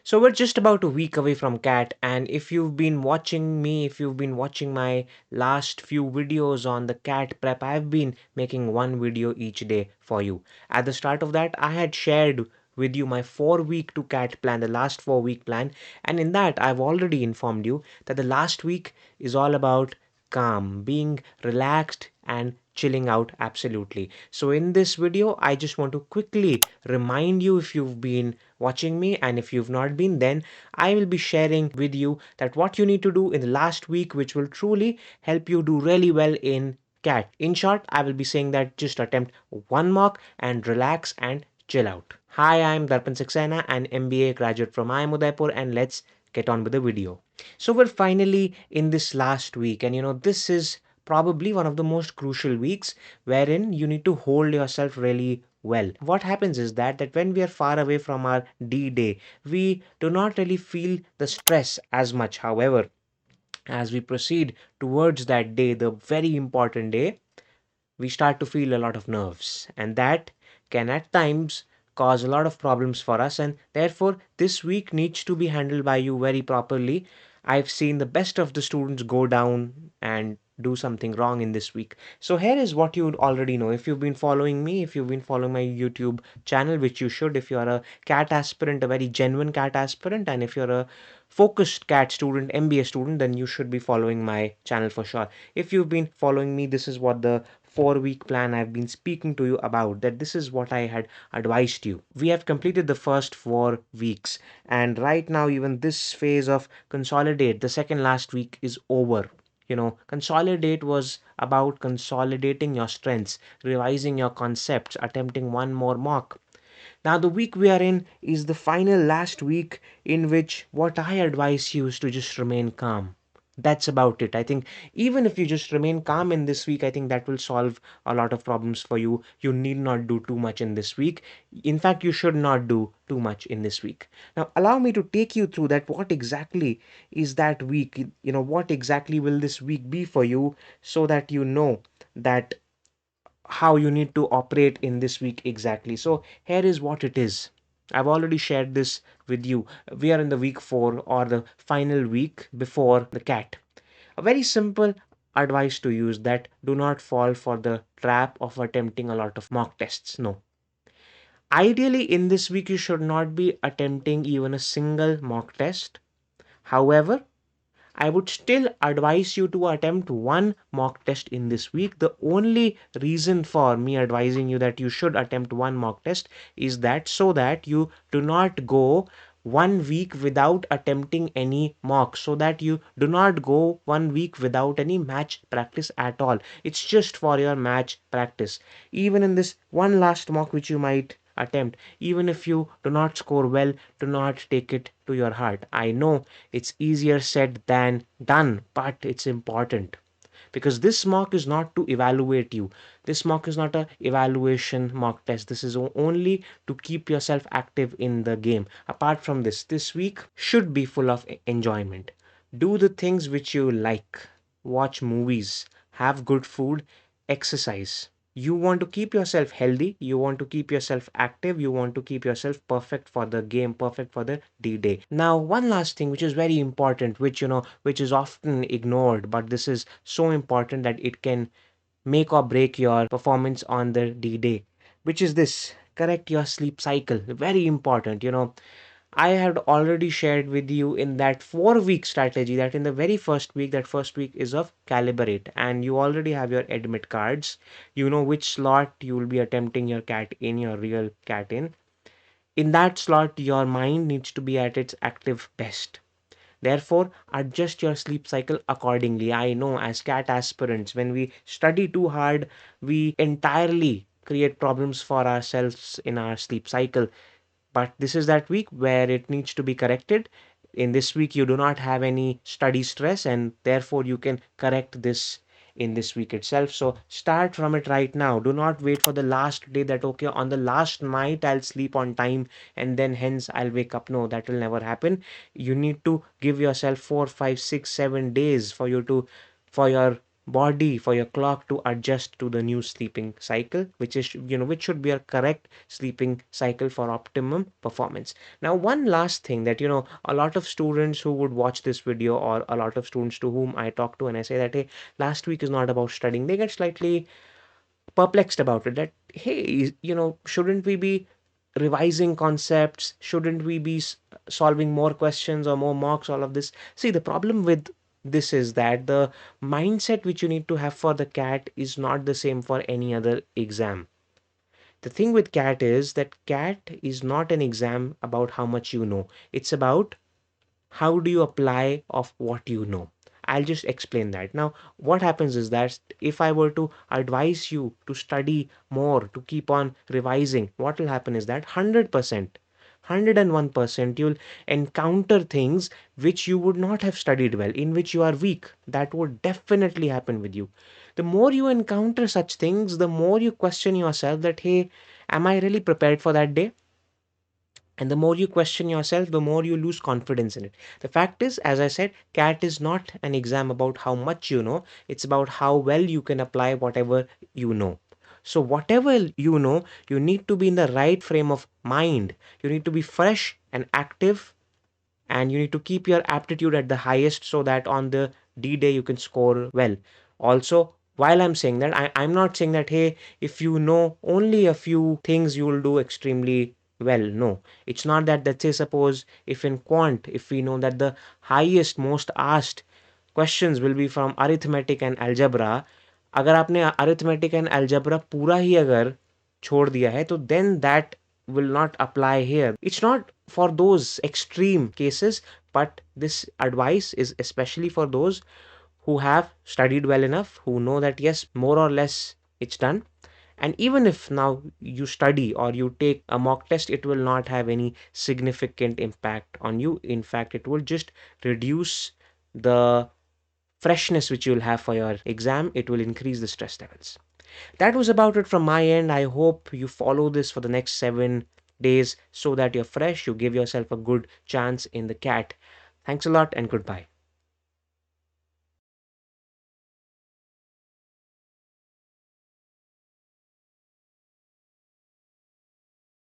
So we're just about a week away from CAT, and if you've been watching me, if you've been watching my last few videos on the CAT prep, I've been making one video each day for you. At the start of that, I had shared with you my 4 week to CAT plan, the last 4 week plan, and in that, I've already informed you that the last week is all about calm, being relaxed and chilling out absolutely. So in this video, I just want to quickly remind you, if you've been watching me, and if you've not been, then I will be sharing with you that what you need to do in the last week, which will truly help you do really well in CAT. In short, I will be saying that just attempt one mock and relax and chill out. Hi, I'm Darpan Saxena, an MBA graduate from Udaipur, and let's get on with the video. So we're finally in this last week, and this is probably one of the most crucial weeks wherein you need to hold yourself really well. What happens is that when we are far away from our D day, we do not really feel the stress as much. However, as we proceed towards that day, the very important day, we start to feel a lot of nerves, and that can at times cause a lot of problems for us, and therefore this week needs to be handled by you very properly. I've seen the best of the students go down and do something wrong in this week. So here is what you already know. If you've been following me, if you've been following my YouTube channel, which you should, if you're a CAT aspirant, a very genuine CAT aspirant, and if you're a focused CAT student, MBA student, then you should be following my channel for sure. If you've been following me, this is what the 4 week plan I've been speaking to you about, that this is what I had advised you. We have completed the first 4 weeks, and right now, even this phase of consolidate, the second last week, is over. Consolidate was about consolidating your strengths, revising your concepts, attempting one more mock. Now, the week we are in is the final last week, in which what I advise you is to just remain calm. That's about it. I think even if you just remain calm in this week, I think that will solve a lot of problems for you. You need not do too much in this week. In fact, you should not do too much in this week. Now, allow me to take you through that. What exactly is that week? What exactly will this week be for you, so that you know that how you need to operate in this week exactly. So here is what it is. I've already shared this with you. We are in the week 4, or the final week before the CAT. A very simple advice to use: that do not fall for the trap of attempting a lot of mock tests. No. Ideally, in this week, you should not be attempting even a single mock test. However, I would still advise you to attempt one mock test in this week. The only reason for me advising you that you should attempt one mock test is that so that you do not go 1 week without attempting any mock, so that you do not go 1 week without any match practice at all. It's just for your match practice. Even in this one last mock which you might attempt, even if you do not score well, do not take it to your heart. I know it's easier said than done, but it's important, because this mock is not to evaluate you. This mock is not a evaluation mock test. This is only to keep yourself active in the game. Apart from this week should be full of enjoyment. Do the things which you like. Watch movies, have good food, exercise. You want to keep yourself healthy, you want to keep yourself active, you want to keep yourself perfect for the game, perfect for the D-Day. Now, one last thing which is very important, which is often ignored, but this is so important that it can make or break your performance on the D-Day, which is this: correct your sleep cycle. Very important. I had already shared with you in that 4 week strategy that in the very first week, that first week is of calibrate, and you already have your admit cards. You know which slot you will be attempting your CAT in, your real CAT in. In that slot, your mind needs to be at its active best. Therefore, adjust your sleep cycle accordingly. I know, as CAT aspirants, when we study too hard, we entirely create problems for ourselves in our sleep cycle. But this is that week where it needs to be corrected. In this week, you do not have any study stress, and therefore you can correct this in this week itself. So start from it right now. Do not wait for the last day, that okay, on the last night I'll sleep on time and then hence I'll wake up. No, that will never happen. You need to give yourself 4, 5, 6, 7 days for your body, for your clock to adjust to the new sleeping cycle, which is, which should be a correct sleeping cycle for optimum performance. Now, one last thing that, a lot of students who would watch this video, or a lot of students to whom I talk to and I say that, hey, last week is not about studying, they get slightly perplexed about it, that hey, shouldn't we be revising concepts, shouldn't we be solving more questions or more mocks, all of this. See, the problem with this is that the mindset which you need to have for the cat is not the same for any other exam. The thing with cat is that cat is not an exam about how much you know, it's about how do you apply of what you know. I'll just explain that. Now, what happens is that if I were to advise you to study more, to keep on revising, what will happen is that 100%, 101%, you'll encounter things which you would not have studied well, in which you are weak. That would definitely happen with you. The more you encounter such things, the more you question yourself that, hey, am I really prepared for that day? And the more you question yourself, the more you lose confidence in it. The fact is, as I said, CAT is not an exam about how much you know, it's about how well you can apply whatever you know. So, whatever you know, you need to be in the right frame of mind. You need to be fresh and active, and you need to keep your aptitude at the highest so that on the D day you can score well. Also, while I'm saying that, I'm not saying that, hey, if you know only a few things, you will do extremely well. No, it's not that. Let's say, suppose if in quant, if we know that the highest, most asked questions will be from arithmetic and algebra, अगर आपने arithmetic and algebra पूरा ही अगर छोड़ दिया है, तो then that will not apply here. It's not for those extreme cases, but this advice is especially for those who have studied well enough, who know that yes, more or less it's done. And even if now you study or you take a mock test, it will not have any significant impact on you. In fact, it will just reduce the freshness which you will have for your exam. It will increase the stress levels. That was about it from my end. I hope you follow this for the next 7 days so that you're fresh, you give yourself a good chance in the cat. Thanks a lot and goodbye.